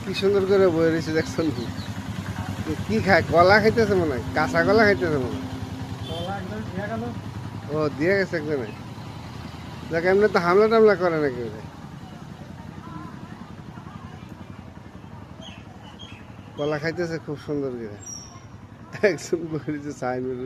কি সুন্দর করে বয়ে রয়েছে দেখছেন কি খায়? কলা খাইতেছে মনে হয়, কাঁচা কলা খাইতেছে মনে হয়। ও দিয়ে গেছে একজনে। দেখ এমনি তো হামলা টামলা করে না কেউ। কলা খাইতেছে খুব সুন্দর করে। একজন বলেছে চাইনিজ।